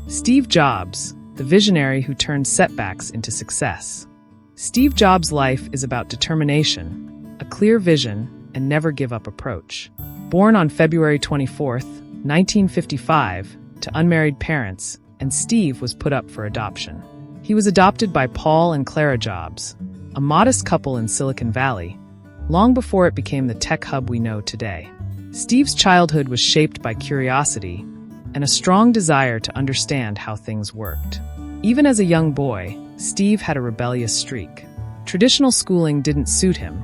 Steve Jobs, the visionary who turned setbacks into success. Steve Jobs' life is about determination, a clear vision, and never give up approach. Born on February 24, 1955, to unmarried parents, and Steve was put up for adoption. He was adopted by Paul and Clara Jobs, a modest couple in Silicon Valley, long before it became the tech hub we know today. Steve's childhood was shaped by curiosity and a strong desire to understand how things worked. Even as a young boy, Steve had a rebellious streak. Traditional schooling didn't suit him,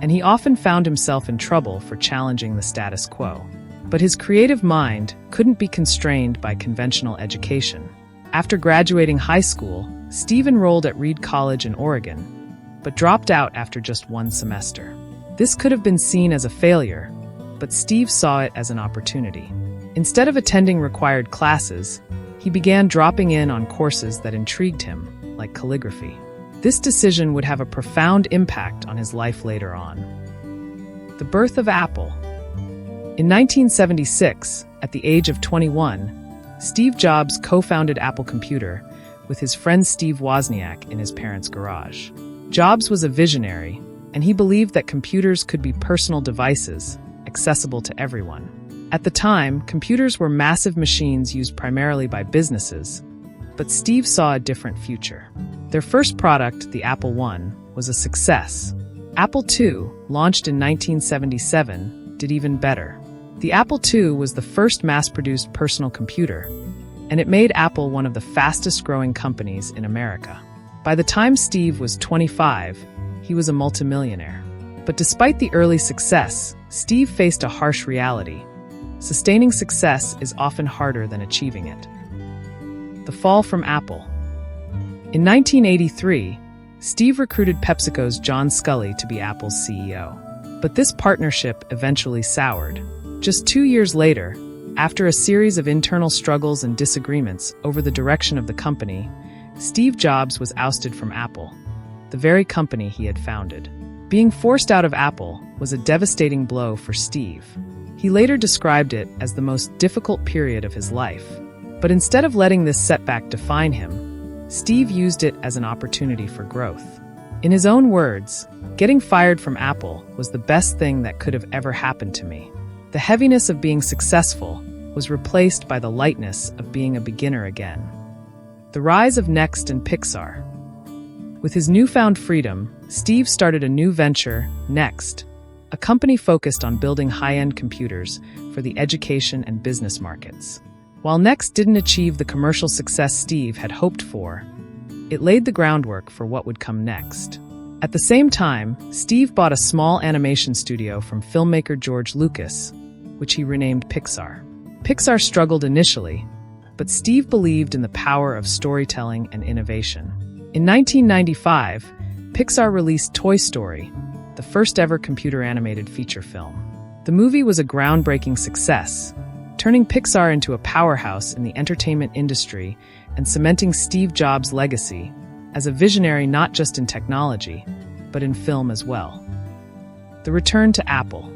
and he often found himself in trouble for challenging the status quo. But his creative mind couldn't be constrained by conventional education. After graduating high school, Steve enrolled at Reed College in Oregon, but dropped out after just one semester. This could have been seen as a failure, but Steve saw it as an opportunity. Instead of attending required classes, he began dropping in on courses that intrigued him, like calligraphy. This decision would have a profound impact on his life later on. The birth of Apple. In 1976, at the age of 21, Steve Jobs co-founded Apple Computer with his friend Steve Wozniak in his parents' garage. Jobs was a visionary, and he believed that computers could be personal devices, accessible to everyone. At the time, computers were massive machines used primarily by businesses, but Steve saw a different future. Their first product, the Apple I, was a success. Apple II, launched in 1977, did even better. The Apple II was the first mass-produced personal computer, and it made Apple one of the fastest-growing companies in America. By the time Steve was 25, he was a multimillionaire. But despite the early success, Steve faced a harsh reality. Sustaining success is often harder than achieving it. The fall from Apple. In 1983, Steve recruited PepsiCo's John Sculley to be Apple's CEO. But this partnership eventually soured. Just 2 years later, after a series of internal struggles and disagreements over the direction of the company, Steve Jobs was ousted from Apple, the very company he had founded. Being forced out of Apple was a devastating blow for Steve. He later described it as the most difficult period of his life. But instead of letting this setback define him, Steve used it as an opportunity for growth. In his own words, "Getting fired from Apple was the best thing that could have ever happened to me. The heaviness of being successful was replaced by the lightness of being a beginner again." The rise of Next and Pixar. With his newfound freedom, Steve started a new venture, Next, a company focused on building high-end computers for the education and business markets. While Next didn't achieve the commercial success Steve had hoped for, it laid the groundwork for what would come next. At the same time, Steve bought a small animation studio from filmmaker George Lucas, which he renamed Pixar. Pixar struggled initially, but Steve believed in the power of storytelling and innovation. In 1995, Pixar released Toy Story, the first ever computer-animated feature film. The movie was a groundbreaking success, turning Pixar into a powerhouse in the entertainment industry and cementing Steve Jobs' legacy as a visionary not just in technology, but in film as well. The return to Apple.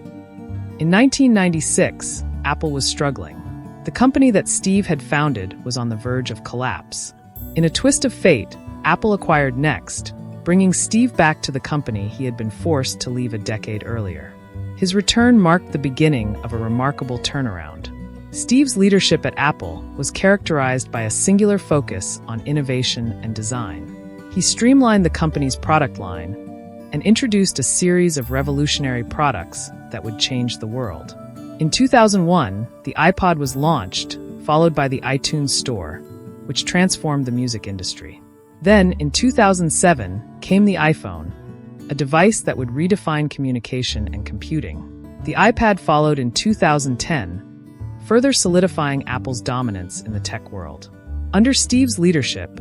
In 1996, Apple was struggling. The company that Steve had founded was on the verge of collapse. In a twist of fate, Apple acquired Next, bringing Steve back to the company he had been forced to leave a decade earlier. His return marked the beginning of a remarkable turnaround. Steve's leadership at Apple was characterized by a singular focus on innovation and design. He streamlined the company's product line and introduced a series of revolutionary products that would change the world. In 2001, the iPod was launched, followed by the iTunes Store, which transformed the music industry. Then, in 2007, came the iPhone, a device that would redefine communication and computing. The iPad followed in 2010, further solidifying Apple's dominance in the tech world. Under Steve's leadership,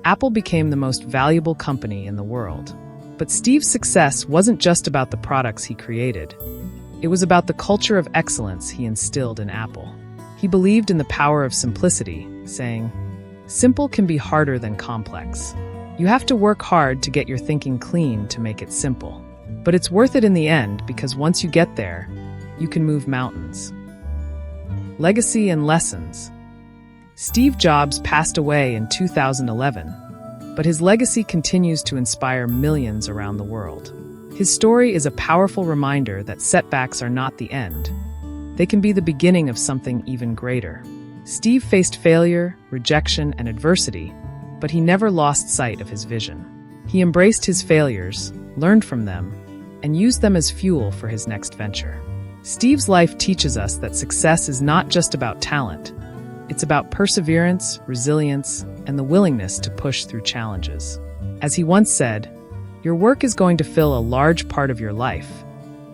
Apple became the most valuable company in the world. But Steve's success wasn't just about the products he created. It was about the culture of excellence he instilled in Apple. He believed in the power of simplicity, saying, "Simple can be harder than complex. You have to work hard to get your thinking clean to make it simple. But it's worth it in the end because once you get there, you can move mountains." Legacy and lessons. Steve Jobs passed away in 2011, but his legacy continues to inspire millions around the world. His story is a powerful reminder that setbacks are not the end. They can be the beginning of something even greater. Steve faced failure, rejection, and adversity, but he never lost sight of his vision. He embraced his failures, learned from them, and used them as fuel for his next venture. Steve's life teaches us that success is not just about talent. It's about perseverance, resilience, and the willingness to push through challenges. As he once said, "Your work is going to fill a large part of your life,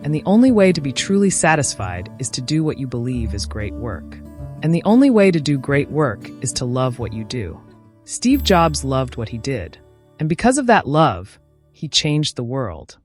and the only way to be truly satisfied is to do what you believe is great work. And the only way to do great work is to love what you do." Steve Jobs loved what he did, and because of that love, he changed the world.